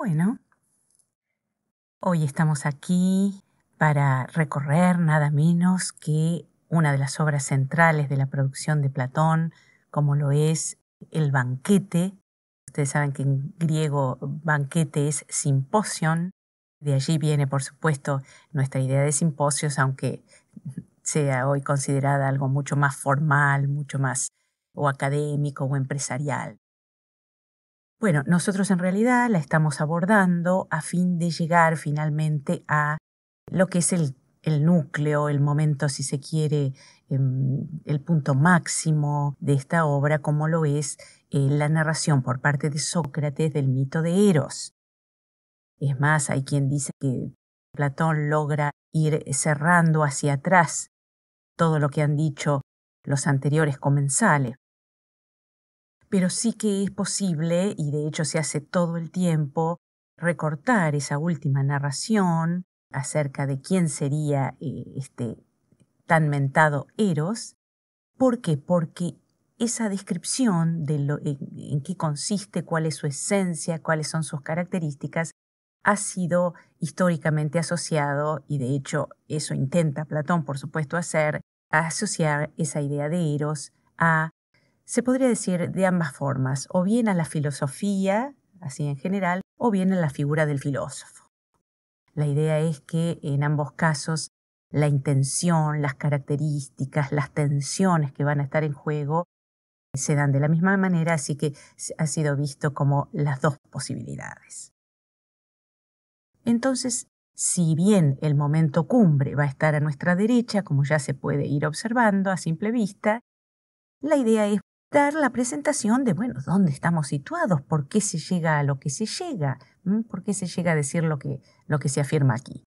Bueno, hoy estamos aquí para recorrer nada menos que una de las obras centrales de la producción de Platón, como lo es el banquete. Ustedes saben que en griego banquete es simposion. De allí viene, por supuesto, nuestra idea de simposios, aunque sea hoy considerada algo mucho más formal, mucho más o académico o empresarial. Bueno, nosotros en realidad la estamos abordando a fin de llegar finalmente a lo que es el núcleo, el momento, si se quiere, el punto máximo de esta obra, como lo es la narración por parte de Sócrates del mito de Eros. Es más, hay quien dice que Platón logra ir cerrando hacia atrás todo lo que han dicho los anteriores comensales. Pero sí que es posible, y de hecho se hace todo el tiempo, recortar esa última narración acerca de quién sería este tan mentado Eros. ¿Por qué? Porque esa descripción de en qué consiste, cuál es su esencia, cuáles son sus características, ha sido históricamente asociado, y de hecho eso intenta Platón, por supuesto, hacer, a asociar esa idea de Eros a, se podría decir, de ambas formas, o bien a la filosofía, así en general, o bien a la figura del filósofo. La idea es que en ambos casos la intención, las características, las tensiones que van a estar en juego se dan de la misma manera, así que ha sido visto como las dos posibilidades. Entonces, si bien el momento cumbre va a estar a nuestra derecha, como ya se puede ir observando a simple vista, la idea es dar la presentación de, bueno, dónde estamos situados, por qué se llega a lo que se llega, por qué se llega a decir lo que se afirma aquí.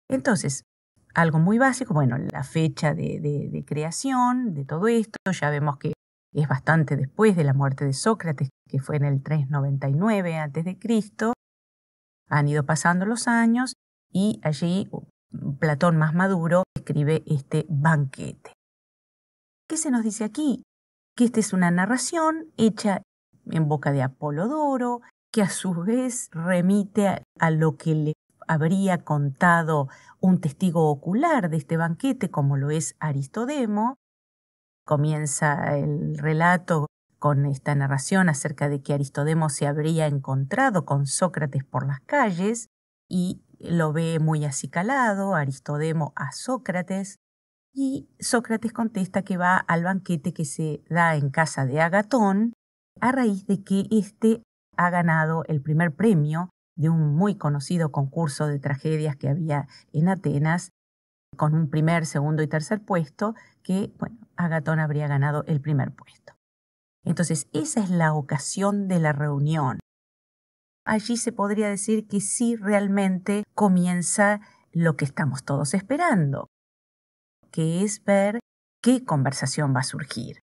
Entonces, algo muy básico, bueno, la fecha de creación de todo esto, ya vemos que es bastante después de la muerte de Sócrates, que fue en el 399 a.C., han ido pasando los años y allí Platón más maduro escribe este banquete. ¿Qué se nos dice aquí? Que esta es una narración hecha en boca de Apolodoro, que a su vez remite a lo que le habría contado un testigo ocular de este banquete, como lo es Aristodemo. Comienza el relato con esta narración acerca de que Aristodemo se habría encontrado con Sócrates por las calles y lo ve muy acicalado, Aristodemo a Sócrates, y Sócrates contesta que va al banquete que se da en casa de Agatón a raíz de que éste ha ganado el primer premio de un muy conocido concurso de tragedias que había en Atenas, con un primer, segundo y tercer puesto, que, bueno, Agatón habría ganado el primer puesto. Entonces, esa es la ocasión de la reunión. Allí se podría decir que sí realmente comienza lo que estamos todos esperando, que es ver qué conversación va a surgir.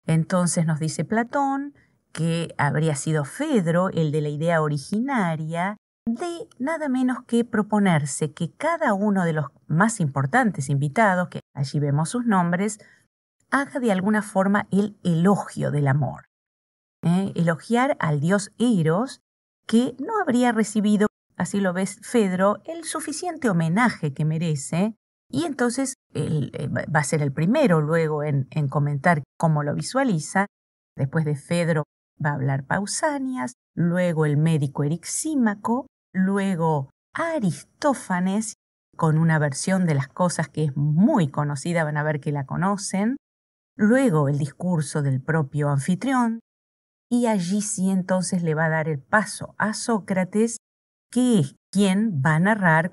Entonces nos dice Platón que habría sido Fedro el de la idea originaria de nada menos que proponerse que cada uno de los más importantes invitados, que allí vemos sus nombres, haga de alguna forma el elogio del amor. Elogiar al dios Eros, que no habría recibido, así lo ves Fedro, el suficiente homenaje que merece, y entonces él va a ser el primero luego en comentar cómo lo visualiza. Después de Fedro va a hablar Pausanias, luego el médico Erixímaco, luego Aristófanes, con una versión de las cosas que es muy conocida, van a ver que la conocen, luego el discurso del propio anfitrión, y allí sí entonces le va a dar el paso a Sócrates, que es quien va a narrar,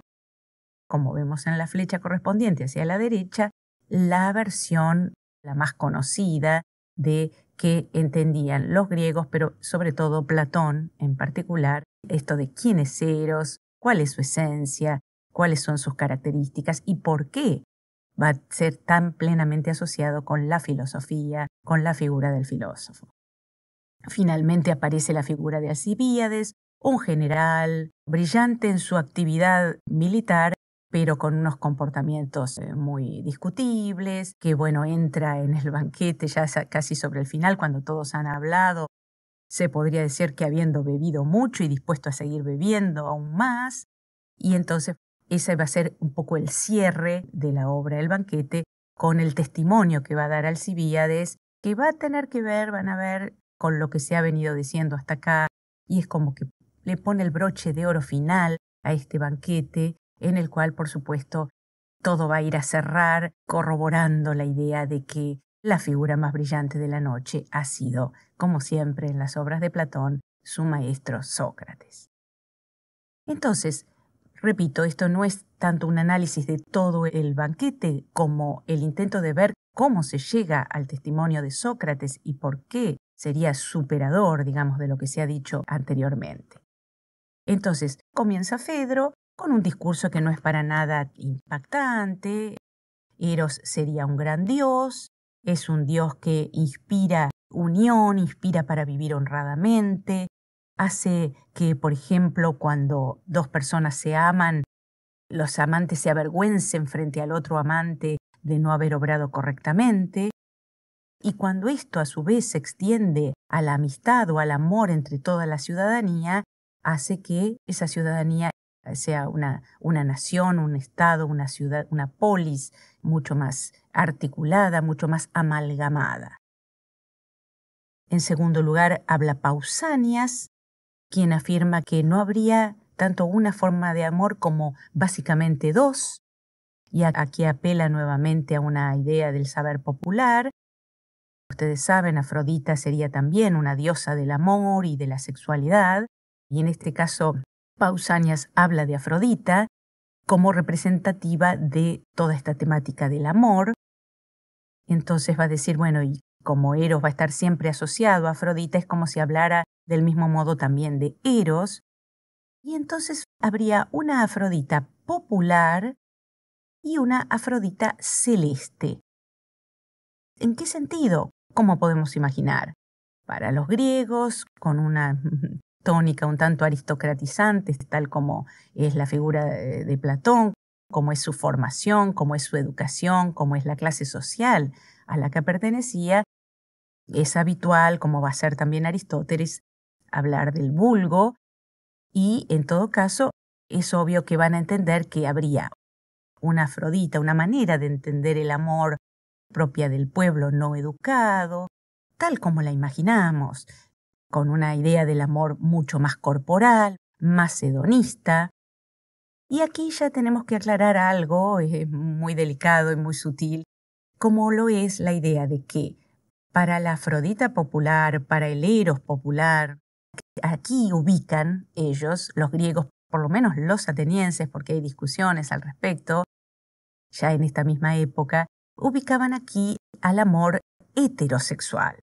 como vemos en la flecha correspondiente hacia la derecha, la versión, la más conocida, de que entendían los griegos, pero sobre todo Platón en particular, esto de quién es Eros, cuál es su esencia, cuáles son sus características y por qué va a ser tan plenamente asociado con la filosofía, con la figura del filósofo. Finalmente aparece la figura de Alcibíades, un general brillante en su actividad militar, pero con unos comportamientos muy discutibles, que bueno, entra en el banquete ya casi sobre el final, cuando todos han hablado, se podría decir que habiendo bebido mucho y dispuesto a seguir bebiendo aún más, y entonces ese va a ser un poco el cierre de la obra El banquete, con el testimonio que va a dar Alcibíades, que va a tener que ver, van a ver, con lo que se ha venido diciendo hasta acá, y es como que le pone el broche de oro final a este banquete, en el cual, por supuesto, todo va a ir a cerrar, corroborando la idea de que la figura más brillante de la noche ha sido, como siempre en las obras de Platón, su maestro Sócrates. Entonces, repito, esto no es tanto un análisis de todo el banquete como el intento de ver cómo se llega al testimonio de Sócrates y por qué sería superador, digamos, de lo que se ha dicho anteriormente. Entonces, comienza Fedro con un discurso que no es para nada impactante. Eros sería un gran dios, es un dios que inspira unión, inspira para vivir honradamente, hace que, por ejemplo, cuando dos personas se aman, los amantes se avergüencen frente al otro amante de no haber obrado correctamente, y cuando esto a su vez se extiende a la amistad o al amor entre toda la ciudadanía, hace que esa ciudadanía sea una nación, un estado, una ciudad, una polis mucho más articulada, mucho más amalgamada. En segundo lugar, habla Pausanias, quien afirma que no habría tanto una forma de amor como básicamente dos, y aquí apela nuevamente a una idea del saber popular. Ustedes saben, Afrodita sería también una diosa del amor y de la sexualidad, y en este caso Pausanias habla de Afrodita como representativa de toda esta temática del amor. Entonces va a decir, bueno, y como Eros va a estar siempre asociado a Afrodita, es como si hablara del mismo modo también de Eros, y entonces habría una Afrodita popular y una Afrodita celeste. ¿En qué sentido? ¿Cómo podemos imaginar? Para los griegos, con una tónica un tanto aristocratizante, tal como es la figura de Platón, como es su formación, como es su educación, como es la clase social a la que pertenecía, es habitual, como va a ser también Aristóteles, hablar del vulgo, y en todo caso es obvio que van a entender que habría una Afrodita, una manera de entender el amor propia del pueblo no educado, tal como la imaginamos, con una idea del amor mucho más corporal, más hedonista. Y aquí ya tenemos que aclarar algo muy delicado y muy sutil, como lo es la idea de que para la Afrodita popular, para el Eros popular, aquí ubican ellos, los griegos, por lo menos los atenienses, porque hay discusiones al respecto, ya en esta misma época, ubicaban aquí al amor heterosexual,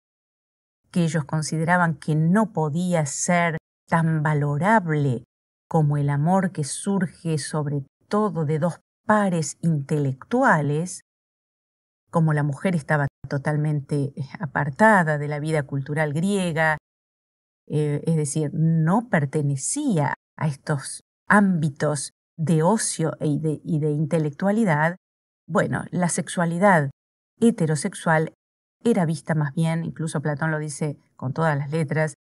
que ellos consideraban que no podía ser tan valorable como el amor que surge sobre todo de dos pares intelectuales, como la mujer estaba totalmente apartada de la vida cultural griega, es decir, no pertenecía a estos ámbitos de ocio y de intelectualidad. Bueno, la sexualidad heterosexual era vista más bien, incluso Platón lo dice con todas las letras,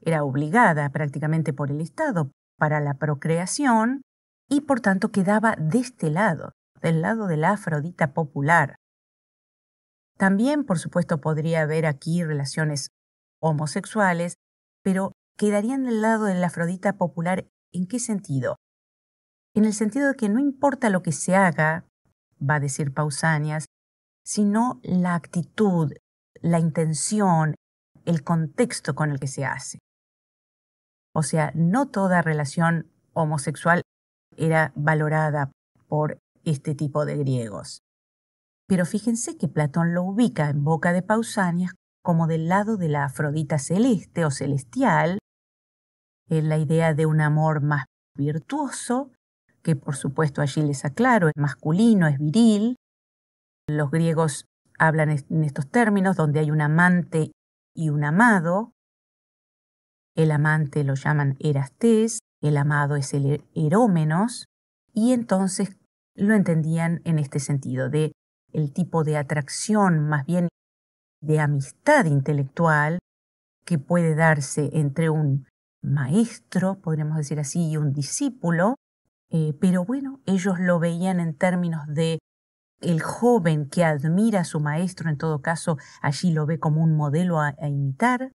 era obligada prácticamente por el Estado para la procreación y por tanto quedaba de este lado, del lado de la Afrodita popular. También, por supuesto, podría haber aquí relaciones homosexuales, pero quedarían del lado de la Afrodita popular. ¿En qué sentido? En el sentido de que no importa lo que se haga, va a decir Pausanias, sino la actitud, la intención, el contexto con el que se hace. O sea, no toda relación homosexual era valorada por este tipo de griegos. Pero fíjense que Platón lo ubica en boca de Pausanias como del lado de la Afrodita celeste o celestial, en la idea de un amor más virtuoso, que por supuesto allí les aclaro, es masculino, es viril. Los griegos hablan en estos términos, donde hay un amante y un amado. El amante lo llaman erastés, el amado es el erómenos, y entonces lo entendían en este sentido, de el tipo de atracción más bien de amistad intelectual que puede darse entre un maestro, podríamos decir así, y un discípulo, pero bueno, ellos lo veían en términos de el joven que admira a su maestro, en todo caso, allí lo ve como un modelo a imitar.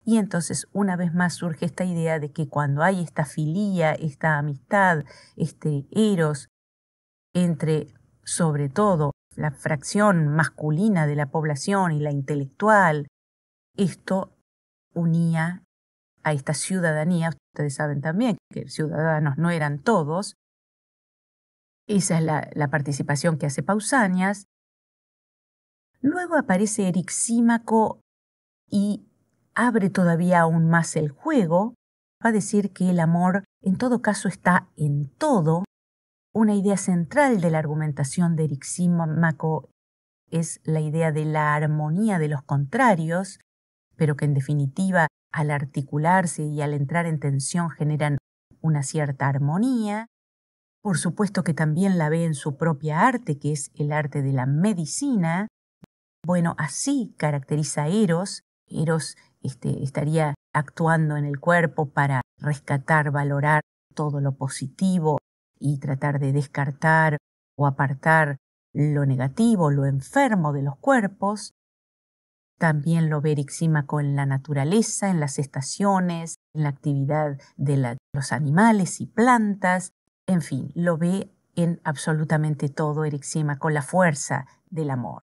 Y entonces, una vez más, surge esta idea de que cuando hay esta filía, esta amistad, este eros entre, sobre todo, la fracción masculina de la población y la intelectual, esto unía a esta ciudadanía. Ustedes saben también que ciudadanos no eran todos. Esa es la participación que hace Pausanias. Luego aparece Erixímaco y abre todavía aún más el juego. Va a decir que el amor en todo caso está en todo. Una idea central de la argumentación de Erixímaco es la idea de la armonía de los contrarios, pero que en definitiva al articularse y al entrar en tensión generan una cierta armonía. Por supuesto que también la ve en su propia arte, que es el arte de la medicina. Bueno, así caracteriza a Eros. Eros estaría actuando en el cuerpo para rescatar, valorar todo lo positivo y tratar de descartar o apartar lo negativo, lo enfermo de los cuerpos. También lo ve Erixímaco en la naturaleza, en las estaciones, en la actividad de los animales y plantas. En fin, lo ve en absolutamente todo Erixímaco, la fuerza del amor.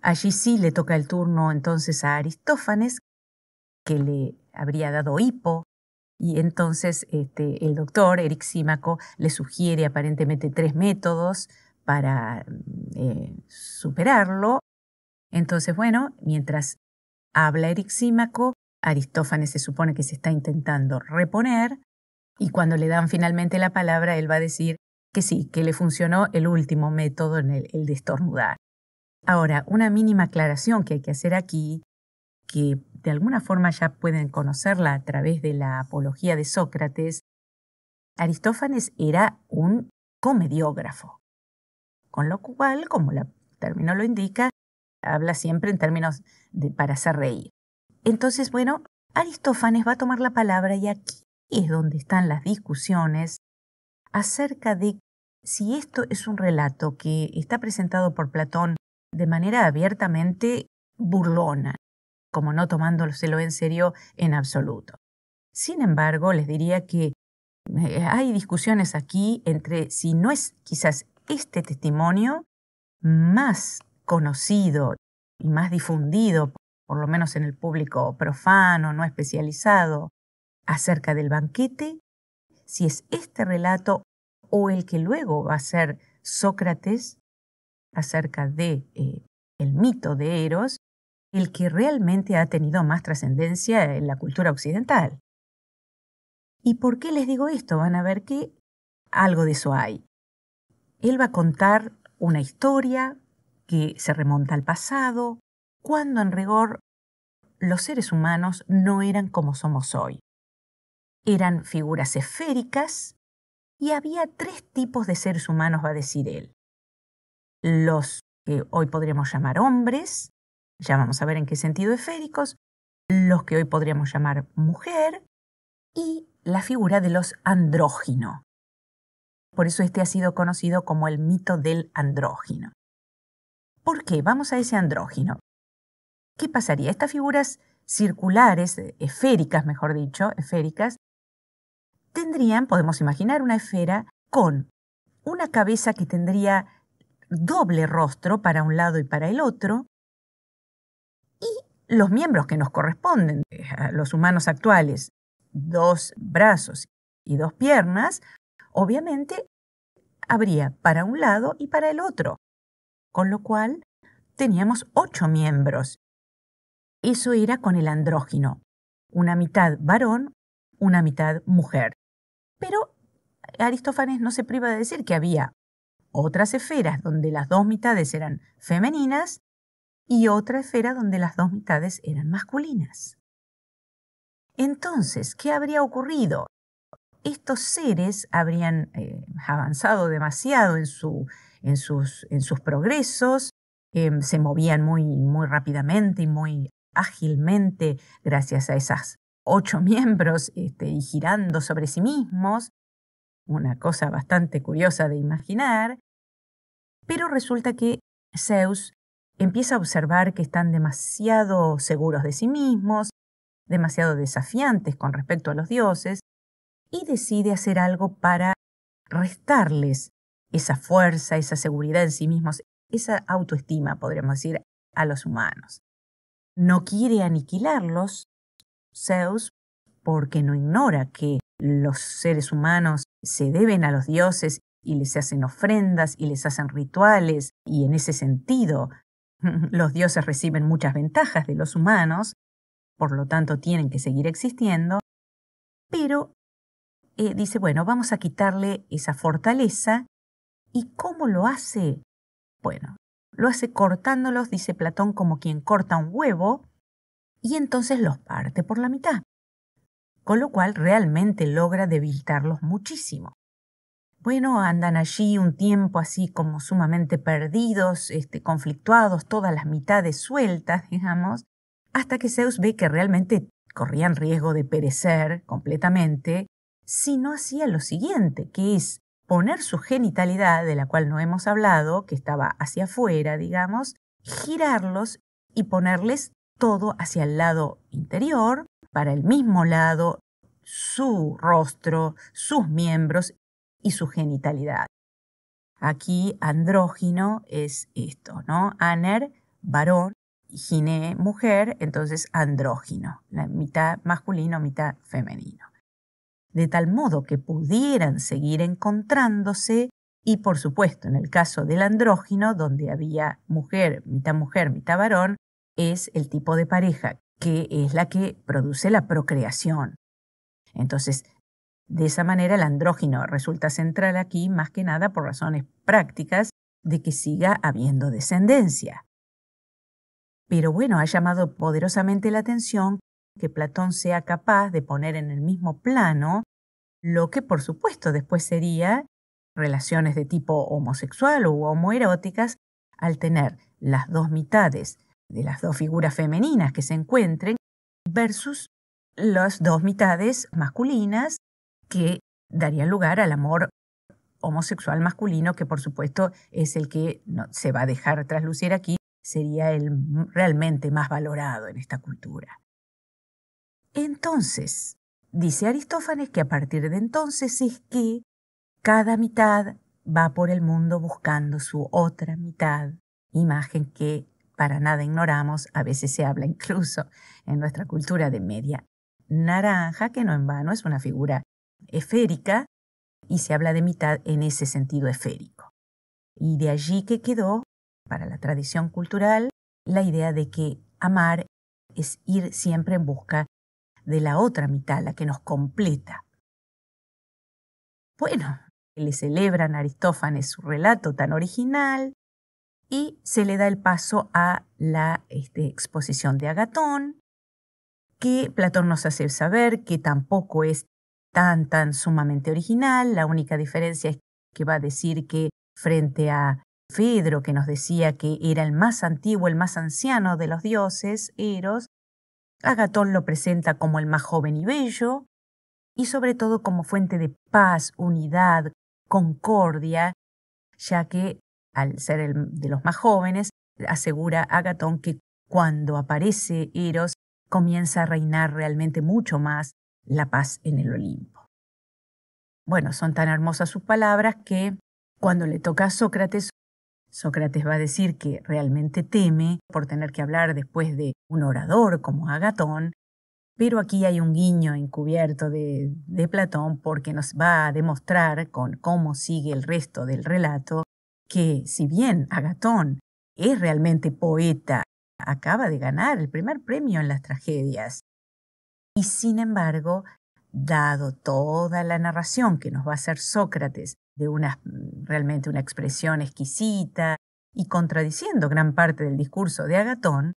Allí sí le toca el turno entonces a Aristófanes, que le habría dado hipo, y entonces el doctor Erixímaco le sugiere aparentemente 3 métodos para superarlo. Entonces, bueno, mientras habla Erixímaco, Aristófanes se supone que se está intentando reponer, y cuando le dan finalmente la palabra, él va a decir que sí, que le funcionó el último método, el de estornudar. Ahora, una mínima aclaración que hay que hacer aquí, que de alguna forma ya pueden conocerla a través de la Apología de Sócrates. Aristófanes era un comediógrafo, con lo cual, como el término lo indica, habla siempre en términos para hacer reír. Entonces, bueno, Aristófanes va a tomar la palabra y aquí es donde están las discusiones acerca de si esto es un relato que está presentado por Platón de manera abiertamente burlona, como no tomándoselo en serio en absoluto. Sin embargo, les diría que hay discusiones aquí entre si no es quizás este testimonio más conocido y más difundido, por lo menos en el público profano, no especializado, acerca del banquete, si es este relato o el que luego va a ser Sócrates acerca de el mito de Eros, el que realmente ha tenido más trascendencia en la cultura occidental. ¿Y por qué les digo esto? Van a ver que algo de eso hay. Él va a contar una historia que se remonta al pasado, cuando en rigor los seres humanos no eran como somos hoy. Eran figuras esféricas y había 3 tipos de seres humanos, va a decir él. Los que hoy podríamos llamar hombres, ya vamos a ver en qué sentido esféricos, los que hoy podríamos llamar mujer, y la figura de los andrógino. Por eso ha sido conocido como el mito del andrógino. ¿Por qué? Vamos a ese andrógino. ¿Qué pasaría? Estas figuras circulares, esféricas, mejor dicho, esféricas, tendrían, podemos imaginar una esfera con una cabeza que tendría doble rostro para un lado y para el otro, y los miembros que nos corresponden a los humanos actuales, 2 brazos y 2 piernas, obviamente habría para un lado y para el otro, con lo cual teníamos 8 miembros. Eso era con el andrógino, una mitad varón, una mitad mujer. Pero Aristófanes no se priva de decir que había otras esferas donde las 2 mitades eran femeninas y otra esfera donde las 2 mitades eran masculinas. Entonces, ¿qué habría ocurrido? Estos seres habrían avanzado demasiado en sus progresos, se movían muy, muy rápidamente y muy ágilmente gracias a esas 8 miembros y girando sobre sí mismos, una cosa bastante curiosa de imaginar, pero resulta que Zeus empieza a observar que están demasiado seguros de sí mismos, demasiado desafiantes con respecto a los dioses, y decide hacer algo para restarles esa fuerza, esa seguridad en sí mismos, esa autoestima, podríamos decir, a los humanos. No quiere aniquilarlos, Zeus, porque no ignora que los seres humanos se deben a los dioses y les hacen ofrendas y les hacen rituales, y en ese sentido los dioses reciben muchas ventajas de los humanos, por lo tanto tienen que seguir existiendo, pero dice, bueno, vamos a quitarle esa fortaleza. ¿Y cómo lo hace? Bueno, lo hace cortándolos, dice Platón, como quien corta un huevo, y entonces los parte por la mitad, con lo cual realmente logra debilitarlos muchísimo. Bueno, andan allí un tiempo así como sumamente perdidos, conflictuados, todas las mitades sueltas, digamos, hasta que Zeus ve que realmente corrían riesgo de perecer completamente si no hacía lo siguiente, que es poner su genitalidad, de la cual no hemos hablado, que estaba hacia afuera, digamos, girarlos y ponerles todo hacia el lado interior, para el mismo lado, su rostro, sus miembros y su genitalidad. Aquí andrógino es esto, ¿no? Aner, varón, y gine, mujer, entonces andrógino, la mitad masculino, mitad femenino. De tal modo que pudieran seguir encontrándose y, por supuesto, en el caso del andrógino, donde había mujer, mitad varón, es el tipo de pareja que es la que produce la procreación. Entonces, de esa manera el andrógino resulta central aquí más que nada por razones prácticas de que siga habiendo descendencia. Pero bueno, ha llamado poderosamente la atención que Platón sea capaz de poner en el mismo plano lo que por supuesto después sería relaciones de tipo homosexual u homoeróticas al tener las dos mitades de las dos figuras femeninas que se encuentren versus las dos mitades masculinas que darían lugar al amor homosexual masculino, que por supuesto es el que no, se va a dejar traslucir aquí, sería el realmente más valorado en esta cultura. Entonces, dice Aristófanes que a partir de entonces es que cada mitad va por el mundo buscando su otra mitad, imagen que para nada ignoramos, a veces se habla incluso en nuestra cultura de media naranja, que no en vano es una figura esférica, y se habla de mitad en ese sentido esférico. Y de allí que quedó, para la tradición cultural, la idea de que amar es ir siempre en busca de la otra mitad, la que nos completa. Bueno, le celebran a Aristófanes su relato tan original y se le da el paso a la exposición de Agatón, que Platón nos hace saber que tampoco es tan sumamente original. La única diferencia es que va a decir que frente a Fedro, que nos decía que era el más antiguo, el más anciano de los dioses, Eros, Agatón lo presenta como el más joven y bello, y sobre todo como fuente de paz, unidad, concordia, ya que al ser el de los más jóvenes, asegura Agatón que cuando aparece Eros comienza a reinar realmente mucho más la paz en el Olimpo. Bueno, son tan hermosas sus palabras que cuando le toca a Sócrates, Sócrates va a decir que realmente teme por tener que hablar después de un orador como Agatón, pero aquí hay un guiño encubierto de Platón porque nos va a demostrar con cómo sigue el resto del relato que si bien Agatón es realmente poeta, acaba de ganar el primer premio en las tragedias. Y sin embargo, dado toda la narración que nos va a hacer Sócrates de realmente una expresión exquisita y contradiciendo gran parte del discurso de Agatón,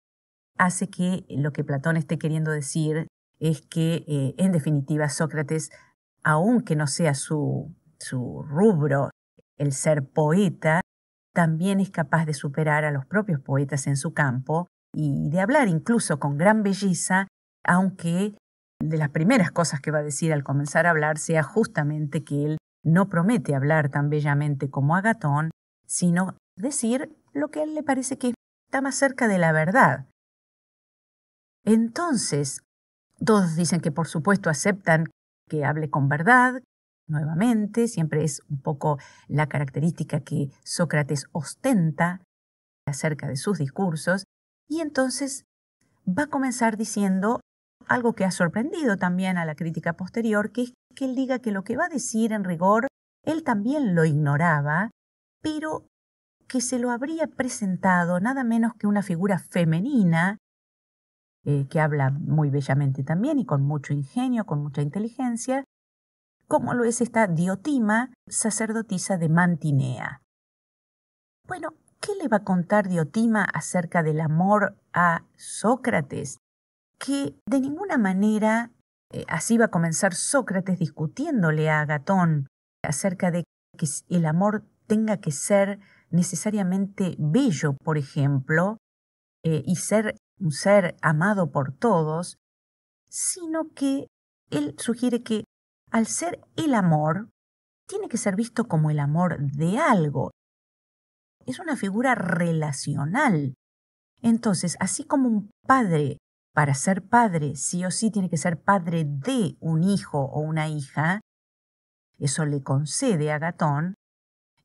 hace que lo que Platón esté queriendo decir es que, en definitiva, Sócrates, aunque no sea su rubro el ser poeta, también es capaz de superar a los propios poetas en su campo y de hablar incluso con gran belleza, aunque de las primeras cosas que va a decir al comenzar a hablar sea justamente que él no promete hablar tan bellamente como Agatón, sino decir lo que a él le parece que está más cerca de la verdad. Entonces, todos dicen que por supuesto aceptan que hable con verdad. Nuevamente, siempre es un poco la característica que Sócrates ostenta acerca de sus discursos, y entonces va a comenzar diciendo algo que ha sorprendido también a la crítica posterior, que es que él diga que lo que va a decir en rigor, él también lo ignoraba, pero que se lo habría presentado nada menos que una figura femenina, que habla muy bellamente también y con mucho ingenio, con mucha inteligencia, como lo es esta Diotima, sacerdotisa de Mantinea. Bueno, ¿qué le va a contar Diotima acerca del amor a Sócrates? Que de ninguna manera, así va a comenzar Sócrates discutiéndole a Agatón acerca de que el amor tenga que ser necesariamente bello, por ejemplo, y ser un ser amado por todos, sino que él sugiere que al ser el amor, tiene que ser visto como el amor de algo. Es una figura relacional. Entonces, así como un padre, para ser padre, sí o sí tiene que ser padre de un hijo o una hija, eso le concede a Agatón,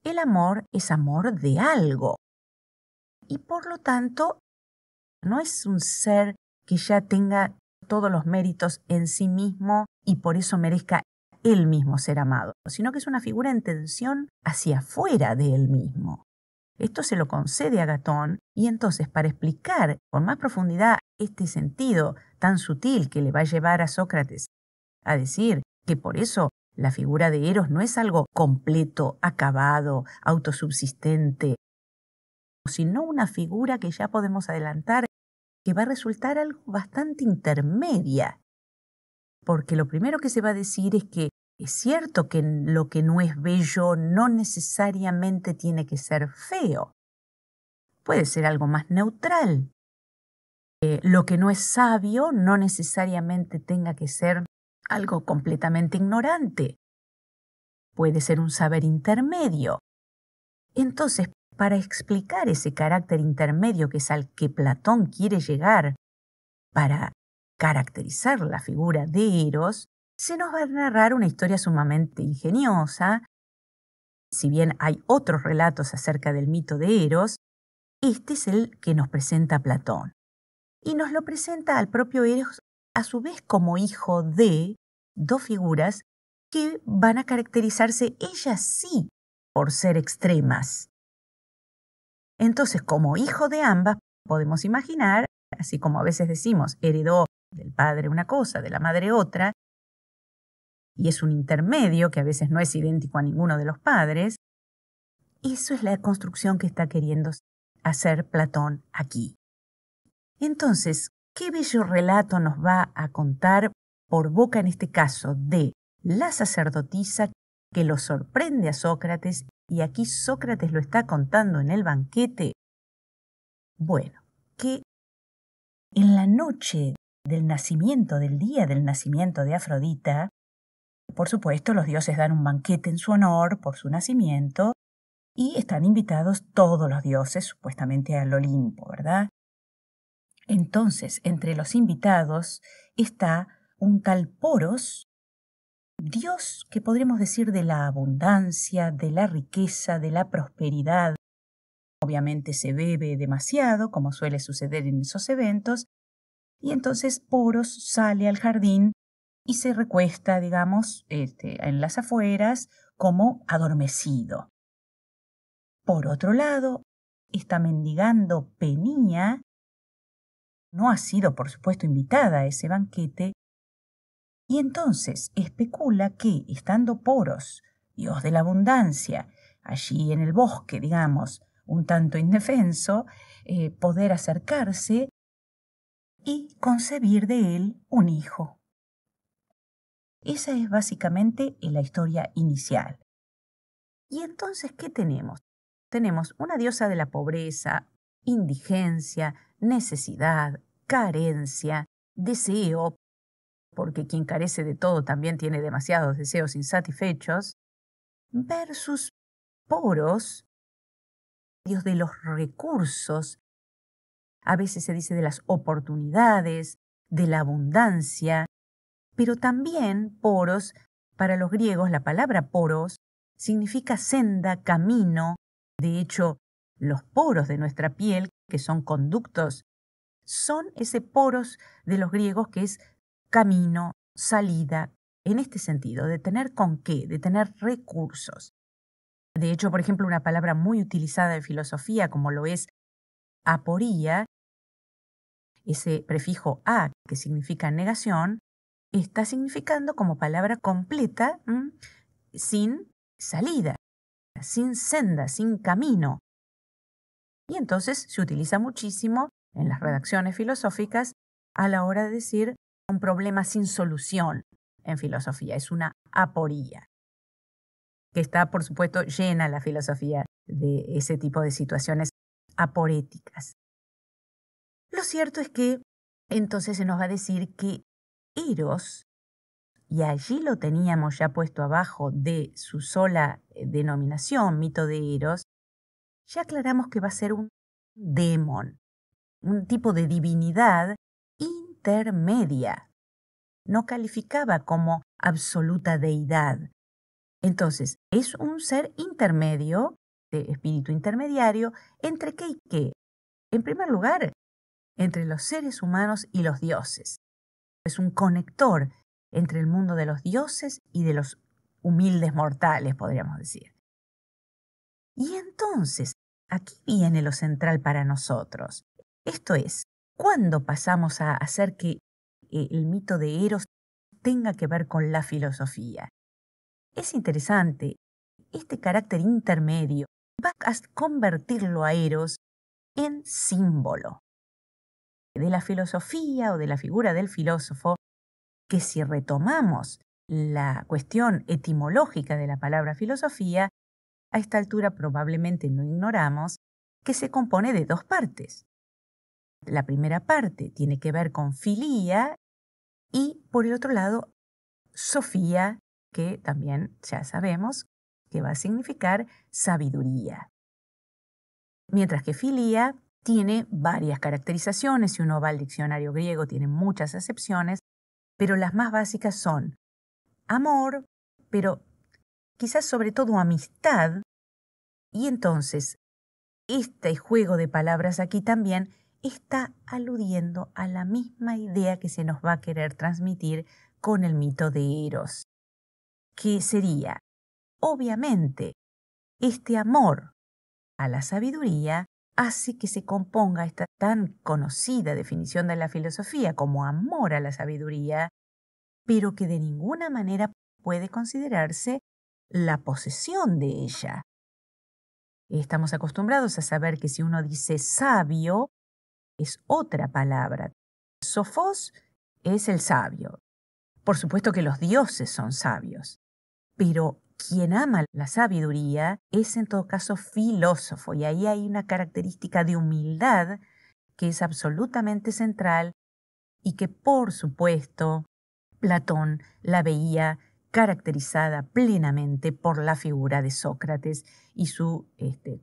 el amor es amor de algo. Y por lo tanto, no es un ser que ya tenga todos los méritos en sí mismo y por eso merezca él mismo ser amado, sino que es una figura en tensión hacia afuera de él mismo. Esto se lo concede a Agatón, y entonces para explicar con más profundidad este sentido tan sutil que le va a llevar a Sócrates a decir que por eso la figura de Eros no es algo completo, acabado, autosubsistente, sino una figura que ya podemos adelantar que va a resultar algo bastante intermedia. Porque lo primero que se va a decir es que es cierto que lo que no es bello no necesariamente tiene que ser feo. Puede ser algo más neutral. Lo que no es sabio no necesariamente tenga que ser algo completamente ignorante. Puede ser un saber intermedio. Entonces, para explicar ese carácter intermedio que es al que Platón quiere llegar para caracterizar la figura de Eros, se nos va a narrar una historia sumamente ingeniosa. Si bien hay otros relatos acerca del mito de Eros, este es el que nos presenta Platón. Y nos lo presenta al propio Eros a su vez como hijo de dos figuras que van a caracterizarse ellas sí por ser extremas. Entonces, como hijo de ambas, podemos imaginar, así como a veces decimos, heredó del padre una cosa, de la madre otra, y es un intermedio que a veces no es idéntico a ninguno de los padres, eso es la construcción que está queriendo hacer Platón aquí. Entonces, qué bello relato nos va a contar por boca, en este caso, de la sacerdotisa que lo sorprende a Sócrates, y aquí Sócrates lo está contando en el banquete. Bueno, que en la noche del nacimiento, del día del nacimiento de Afrodita, por supuesto los dioses dan un banquete en su honor por su nacimiento, y están invitados todos los dioses, supuestamente al Olimpo, ¿verdad? Entonces, entre los invitados está un tal Poros, dios que podríamos decir de la abundancia, de la riqueza, de la prosperidad. Obviamente se bebe demasiado, como suele suceder en esos eventos, y entonces Poros sale al jardín y se recuesta, digamos, en las afueras, como adormecido. Por otro lado, está mendigando Penía. No ha sido, por supuesto, invitada a ese banquete, y entonces especula que, estando Poros, dios de la abundancia, allí en el bosque, digamos, un tanto indefenso, poder acercarse y concebir de él un hijo. Esa es básicamente la historia inicial. ¿Y entonces qué tenemos? Tenemos una diosa de la pobreza, indigencia, necesidad, carencia, deseo, porque quien carece de todo también tiene demasiados deseos insatisfechos, versus poros, Dios de los recursos, a veces se dice de las oportunidades, de la abundancia, pero también poros, para los griegos la palabra poros significa senda, camino. De hecho, los poros de nuestra piel, que son conductos, son ese poros de los griegos que es camino, salida, en este sentido, de tener con qué, de tener recursos. De hecho, por ejemplo, una palabra muy utilizada en filosofía, como lo es aporía, ese prefijo a, que significa negación, está significando como palabra completa sin salida, sin senda, sin camino. Y entonces se utiliza muchísimo en las redacciones filosóficas a la hora de decir un problema sin solución en filosofía. Es una aporía, que está, por supuesto, llena la filosofía de ese tipo de situaciones aporéticas. Lo cierto es que entonces se nos va a decir que Eros, y allí lo teníamos ya puesto abajo de su sola denominación, mito de Eros, ya aclaramos que va a ser un demon, un tipo de divinidad intermedia. No calificaba como absoluta deidad. Entonces, es un ser intermedio, de espíritu intermediario, ¿entre qué y qué? En primer lugar, entre los seres humanos y los dioses. Es un conector entre el mundo de los dioses y de los humildes mortales, podríamos decir. Y entonces, aquí viene lo central para nosotros. Esto es, ¿cuándo pasamos a hacer que el mito de Eros tenga que ver con la filosofía? Es interesante, este carácter intermedio va a convertirlo a Eros en símbolo de la filosofía o de la figura del filósofo, que si retomamos la cuestión etimológica de la palabra filosofía, a esta altura probablemente no ignoramos que se compone de dos partes. La primera parte tiene que ver con filía y, por el otro lado, sofía, que también ya sabemos que va a significar sabiduría. Mientras que filía tiene varias caracterizaciones, si uno va al diccionario griego tiene muchas acepciones, pero las más básicas son amor, pero quizás sobre todo amistad, y entonces este juego de palabras aquí también está aludiendo a la misma idea que se nos va a querer transmitir con el mito de Eros, que sería, obviamente, este amor a la sabiduría hace que se componga esta tan conocida definición de la filosofía como amor a la sabiduría, pero que de ninguna manera puede considerarse la posesión de ella. Estamos acostumbrados a saber que si uno dice sabio, es otra palabra. Sofos es el sabio. Por supuesto que los dioses son sabios, pero quien ama la sabiduría es en todo caso filósofo, y ahí hay una característica de humildad que es absolutamente central y que, por supuesto, Platón la veía caracterizada plenamente por la figura de Sócrates y su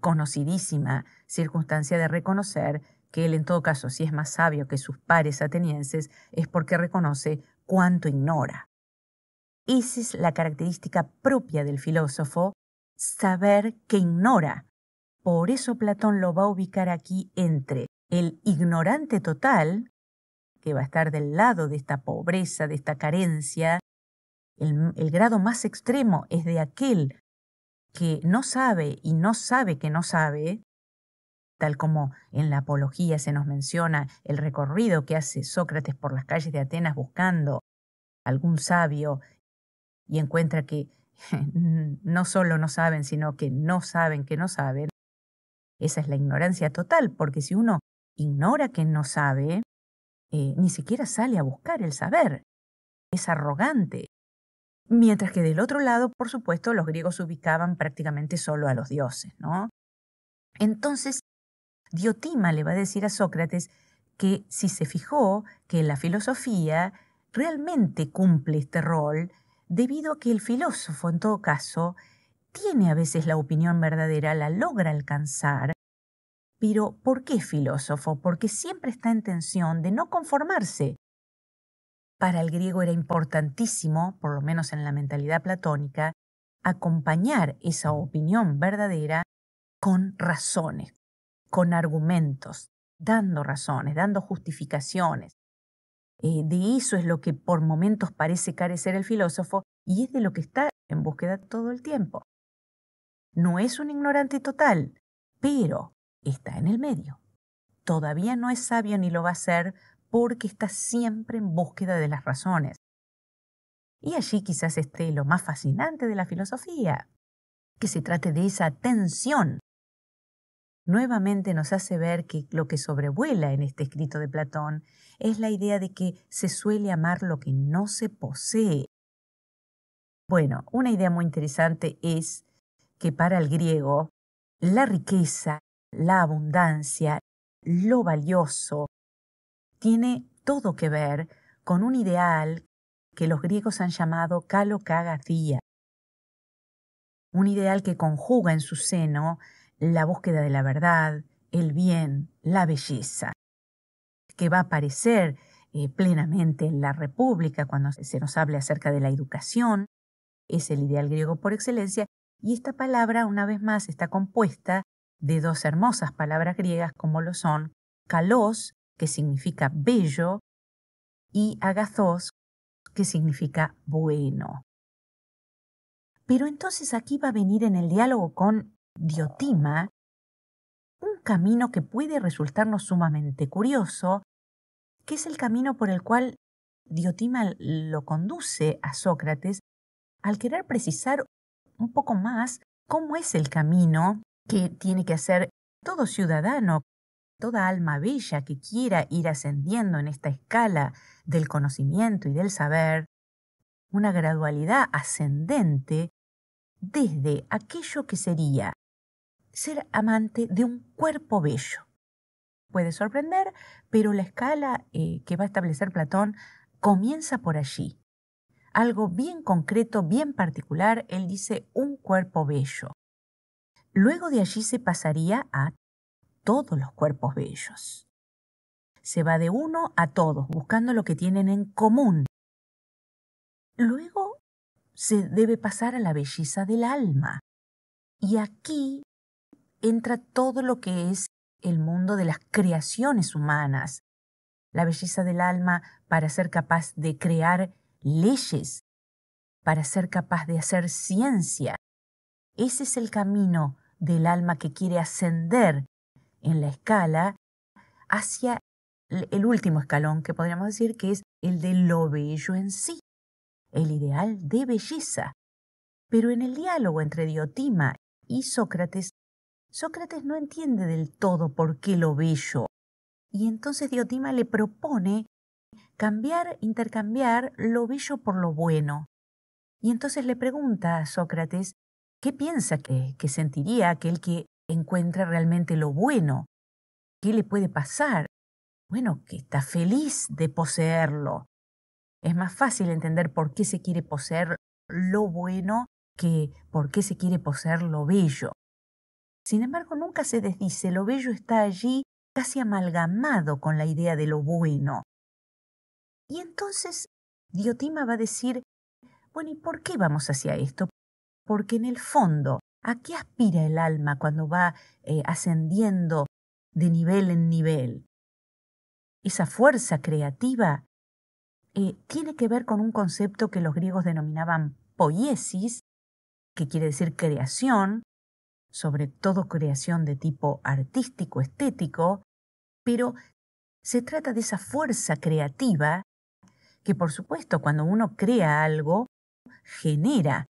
conocidísima circunstancia de reconocer que él, en todo caso, si es más sabio que sus pares atenienses, es porque reconoce cuánto ignora. Esa es la característica propia del filósofo, saber que ignora. Por eso Platón lo va a ubicar aquí entre el ignorante total, que va a estar del lado de esta pobreza, de esta carencia. El grado más extremo es de aquel que no sabe y no sabe que no sabe, tal como en la Apología se nos menciona el recorrido que hace Sócrates por las calles de Atenas buscando algún sabio y encuentra que no solo no saben, sino que no saben que no saben. Esa es la ignorancia total, porque si uno ignora que no sabe, ni siquiera sale a buscar el saber. Es arrogante. Mientras que del otro lado, por supuesto, los griegos ubicaban prácticamente solo a los dioses, ¿no? Entonces, Diotima le va a decir a Sócrates que si se fijó que la filosofía realmente cumple este rol, debido a que el filósofo, en todo caso, tiene a veces la opinión verdadera, la logra alcanzar. Pero ¿por qué filósofo? Porque siempre está en tensión de no conformarse. Para el griego era importantísimo, por lo menos en la mentalidad platónica, acompañar esa opinión verdadera con razones, con argumentos, dando razones, dando justificaciones. De eso es lo que por momentos parece carecer el filósofo y es de lo que está en búsqueda todo el tiempo. No es un ignorante total, pero está en el medio. Todavía no es sabio ni lo va a ser porque está siempre en búsqueda de las razones. Y allí quizás esté lo más fascinante de la filosofía, que se trate de esa tensión. Nuevamente nos hace ver que lo que sobrevuela en este escrito de Platón es la idea de que se suele amar lo que no se posee. Bueno, una idea muy interesante es que para el griego la riqueza, la abundancia, lo valioso, tiene todo que ver con un ideal que los griegos han llamado kalokagathia, un ideal que conjuga en su seno la búsqueda de la verdad, el bien, la belleza, que va a aparecer plenamente en la República cuando se nos hable acerca de la educación. Es el ideal griego por excelencia, y esta palabra, una vez más, está compuesta de dos hermosas palabras griegas como lo son kalos, que significa bello, y agathos, que significa bueno. Pero entonces aquí va a venir en el diálogo con Diotima un camino que puede resultarnos sumamente curioso, que es el camino por el cual Diotima lo conduce a Sócrates al querer precisar un poco más cómo es el camino que tiene que hacer todo ciudadano, toda alma bella que quiera ir ascendiendo en esta escala del conocimiento y del saber, una gradualidad ascendente desde aquello que sería ser amante de un cuerpo bello. Puede sorprender, pero la escala que va a establecer Platón comienza por allí. Algo bien concreto, bien particular, él dice un cuerpo bello. Luego de allí se pasaría a todos los cuerpos bellos. Se va de uno a todos, buscando lo que tienen en común. Luego se debe pasar a la belleza del alma. Y aquí entra todo lo que es el mundo de las creaciones humanas. La belleza del alma para ser capaz de crear leyes, para ser capaz de hacer ciencia. Ese es el camino del alma que quiere ascender en la escala hacia el último escalón, que podríamos decir que es el de lo bello en sí, el ideal de belleza. Pero en el diálogo entre Diotima y Sócrates, Sócrates no entiende del todo por qué lo bello. Y entonces Diotima le propone intercambiar lo bello por lo bueno. Y entonces le pregunta a Sócrates qué piensa que sentiría aquel que encuentra realmente lo bueno. ¿Qué le puede pasar? Bueno, que está feliz de poseerlo. Es más fácil entender por qué se quiere poseer lo bueno que por qué se quiere poseer lo bello. Sin embargo, nunca se desdice, lo bello está allí casi amalgamado con la idea de lo bueno. Y entonces Diotima va a decir, bueno, ¿y por qué vamos hacia esto? Porque en el fondo, ¿a qué aspira el alma cuando va ascendiendo de nivel en nivel? Esa fuerza creativa tiene que ver con un concepto que los griegos denominaban poiesis, que quiere decir creación, sobre todo creación de tipo artístico, estético, pero se trata de esa fuerza creativa que, por supuesto, cuando uno crea algo, genera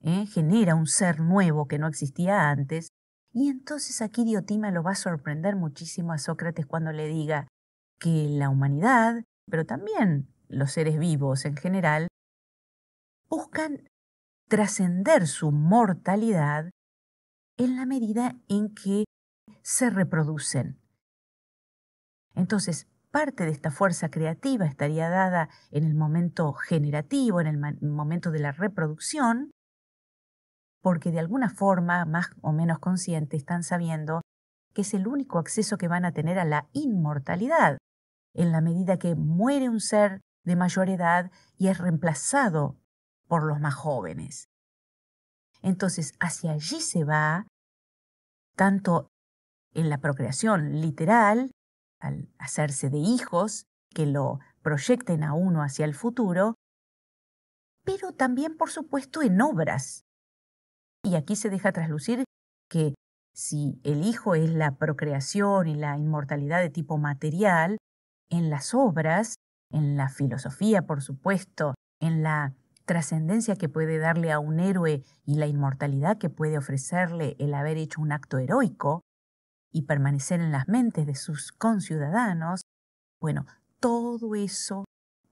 un ser nuevo que no existía antes. Y entonces aquí Diotima lo va a sorprender muchísimo a Sócrates cuando le diga que la humanidad, pero también los seres vivos en general, buscan trascender su mortalidad en la medida en que se reproducen. Entonces, parte de esta fuerza creativa estaría dada en el momento generativo, en el momento de la reproducción, porque de alguna forma, más o menos consciente, están sabiendo que es el único acceso que van a tener a la inmortalidad, en la medida que muere un ser de mayor edad y es reemplazado por los más jóvenes. Entonces, hacia allí se va, tanto en la procreación literal, al hacerse de hijos que lo proyecten a uno hacia el futuro, pero también, por supuesto, en obras. Y aquí se deja traslucir que si el hijo es la procreación y la inmortalidad de tipo material, en las obras, en la filosofía, por supuesto, en la trascendencia que puede darle a un héroe y la inmortalidad que puede ofrecerle el haber hecho un acto heroico y permanecer en las mentes de sus conciudadanos, bueno, todo eso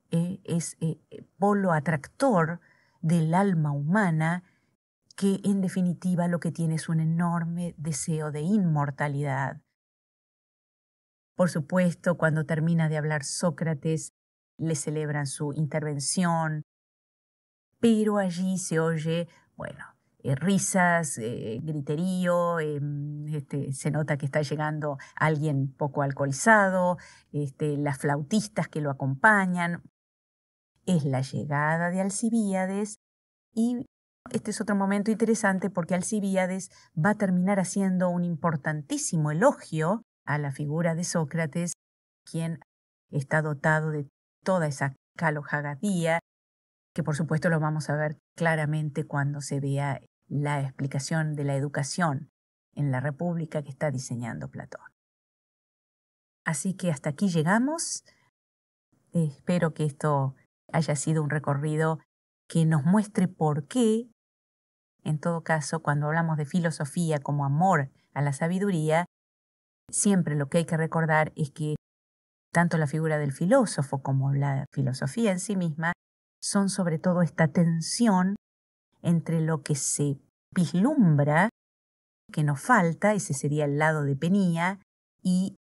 es polo atractor del alma humana, que en definitiva lo que tiene es un enorme deseo de inmortalidad. Por supuesto, cuando termina de hablar Sócrates, le celebran su intervención, pero allí se oye, bueno, risas, griterío, se nota que está llegando alguien poco alcoholizado, las flautistas que lo acompañan. Es la llegada de Alcibíades y este es otro momento interesante porque Alcibíades va a terminar haciendo un importantísimo elogio a la figura de Sócrates, quien está dotado de toda esa calojagadía, que por supuesto lo vamos a ver claramente cuando se vea la explicación de la educación en la República que está diseñando Platón. Así que hasta aquí llegamos. Espero que esto haya sido un recorrido que nos muestre por qué, en todo caso, cuando hablamos de filosofía como amor a la sabiduría, siempre lo que hay que recordar es que tanto la figura del filósofo como la filosofía en sí misma son sobre todo esta tensión entre lo que se vislumbra, que nos falta, ese sería el lado de Penía, y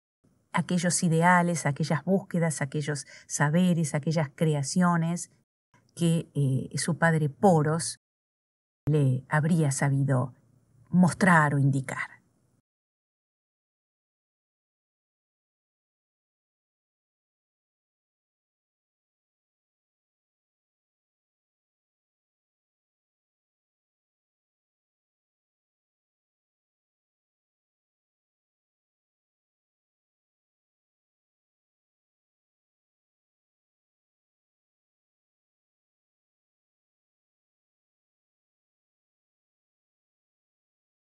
aquellos ideales, aquellas búsquedas, aquellos saberes, aquellas creaciones que su padre Poros le habría sabido mostrar o indicar.